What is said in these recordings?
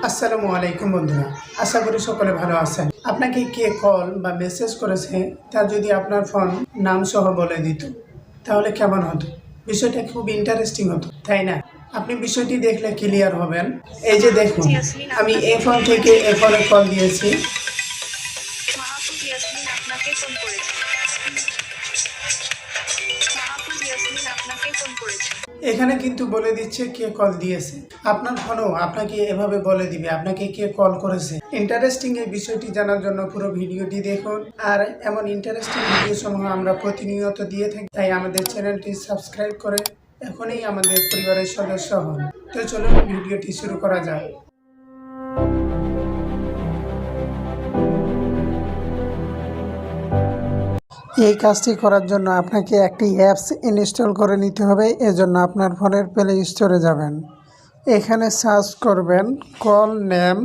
আসসালামু আলাইকুম বন্ধুরা, আশা করি সকলে ভালো আছেন। আপনাকে কে কল বা মেসেজ করেছে তা যদি আপনার ফোন নাম সহ বলে দিত তাহলে কেমন হতো? বিষয়টা খুব ইন্টারেস্টিং হতো, তাই না? আপনি বিষয়টি দেখলে ক্লিয়ার হবেন। এই যে দেখুন, আমি এই ফোন থেকে এই ফোনে কল দিয়েছি। এখানে কিন্তু বলে দিচ্ছে কে কল দিয়েছে। আপনার ফোনও আপনাকে এভাবে বলে দিবে আপনাকে কে কল করেছে। ইন্টারেস্টিং এই বিষয়টি জানার জন্য পুরো ভিডিওটি দেখুন। আর এমন ইন্টারেস্টিং ভিডিও সমূহ আমরা প্রতিনিয়ত দিয়ে থাকি, তাই আমাদের চ্যানেলটি সাবস্ক্রাইব করে এখনই আমাদের পরিবারের সদস্য হন। তো চলুন ভিডিওটি শুরু করা যাক। এই কাজটি করার জন্য আপনাকে একটি অ্যাপস ইনস্টল করে নিতে হবে। এজন্য আপনার ফোনের প্লে স্টোরে যাবেন, এখানে সার্চ করবেন কল নেম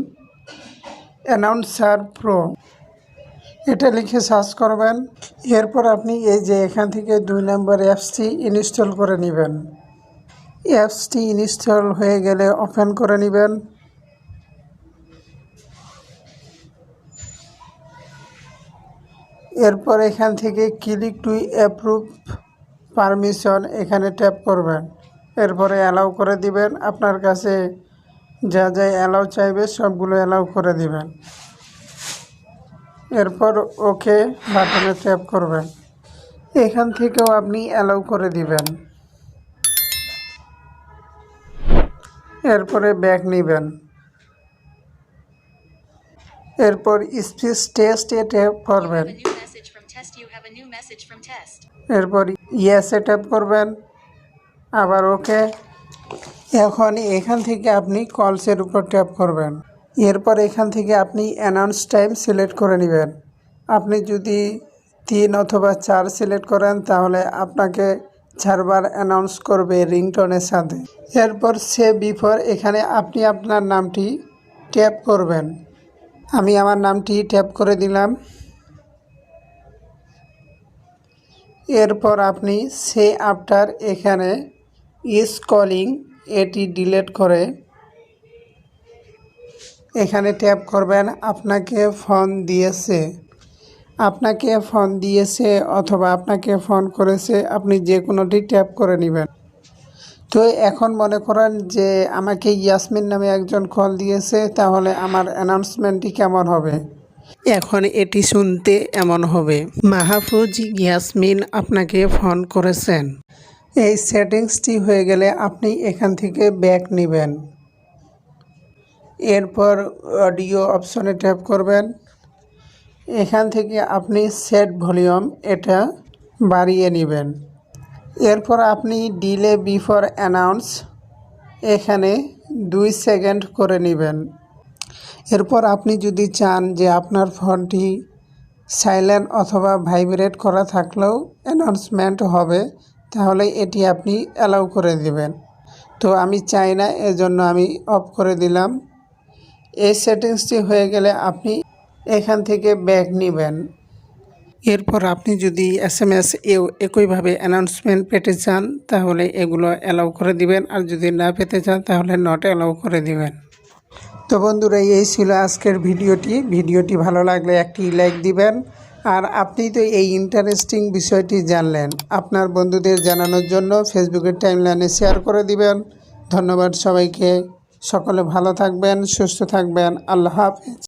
অ্যানাউন্সার প্রো, এটা লিখে সার্চ করবেন। এরপর আপনি এই যে এখান থেকে 2 নম্বর অ্যাপসটি ইনস্টল করে নেবেন। অ্যাপসটি ইনস্টল হয়ে গেলে ওপেন করে নেবেন। এরপর এখান থেকে ক্লিক টু অ্যাপ্রুভ পারমিশন এখানে ট্যাপ করবেন। এরপরে অ্যালাউ করে দিবেন। আপনার কাছে যা যা অ্যালাউ চাইবে সবগুলো অ্যালাউ করে দিবেন। এরপর ওকে বাটনে ট্যাপ করবেন। এখান থেকেও আপনি অ্যালাউ করে দিবেন। এরপরে ব্যাক নেবেন। এরপর স্পিচ টেস্টে ট্যাপ করবেন। এরপর ইয়েসে ট্যাপ করবেন, আবার ওকে। এখন এখান থেকে আপনি কলসের উপর ট্যাপ করবেন। এরপর এখান থেকে আপনি অ্যানাউন্স টাইম সিলেক্ট করে নেবেন। আপনি যদি 3 অথবা 4 সিলেক্ট করেন তাহলে আপনাকে 4 বার অ্যানাউন্স করবে রিংটোনের সাথে। এরপর সেভ বিফোর এখানে আপনি আপনার নামটি ট্যাপ করবেন। আমি আমার নামটি ট্যাপ করে দিলাম। এরপর আপনি সে আফটার এখানে ইজ কলিং এটি ডিলিট করে এখানে ট্যাপ করবেন। আপনাকে ফোন দিয়েছে অথবা আপনাকে ফোন করেছে, আপনি যে কোনোটি ট্যাপ করে নেবেন। তো এখন মনে করেন যে আমাকে ইয়াসমিন নামে একজন কল দিয়েছে, তাহলে আমার অ্যানাউন্সমেন্টটি কেমন হবে? এখন এটি শুনতে এমন হবে, মাহফুজ ইয়াসমিন আপনাকে ফোন করেছেন। এই সেটিংসটি হয়ে গেলে আপনি এখান থেকে ব্যাক নেবেন। এরপর অডিও অপশনে ট্যাপ করবেন। এখান থেকে আপনি সেট ভলিউম এটা বাড়িয়ে নেবেন। এরপর আপনি ডিলে বিফোর অ্যানাউন্স এখানে 2 সেকেন্ড করে নেবেন। এরপর আপনি যদি চান যে আপনার ফোনটি সাইলেন্ট অথবা ভাইব্রেট করা থাকলেও অ্যানাউন্সমেন্ট হবে, তাহলে এটি আপনি অ্যালাউ করে দিবেন। তো আমি চাই না, এজন্য আমি অফ করে দিলাম। এই সেটিংসটি হয়ে গেলে আপনি এখান থেকে ব্যাক নেবেন। এরপর আপনি যদি SMS এও একইভাবে অ্যানাউন্সমেন্ট পেতে চান তাহলে এগুলো অ্যালাউ করে দিবেন, আর যদি না পেতে চান তাহলে নট অ্যালাউ করে দিবেন। তো বন্ধুরা, এই ছিল আজকের ভিডিওটি ভালো লাগলে একটি লাইক দিবেন। আর আপনি তো এই ইন্টারেস্টিং বিষয়টি জানলেন, আপনার বন্ধুদের জানানোর জন্য ফেসবুকের টাইমলাইনে শেয়ার করে দিবেন। ধন্যবাদ সবাইকে। সকলে ভালো থাকবেন, সুস্থ থাকবেন। আল্লাহ হাফেজ।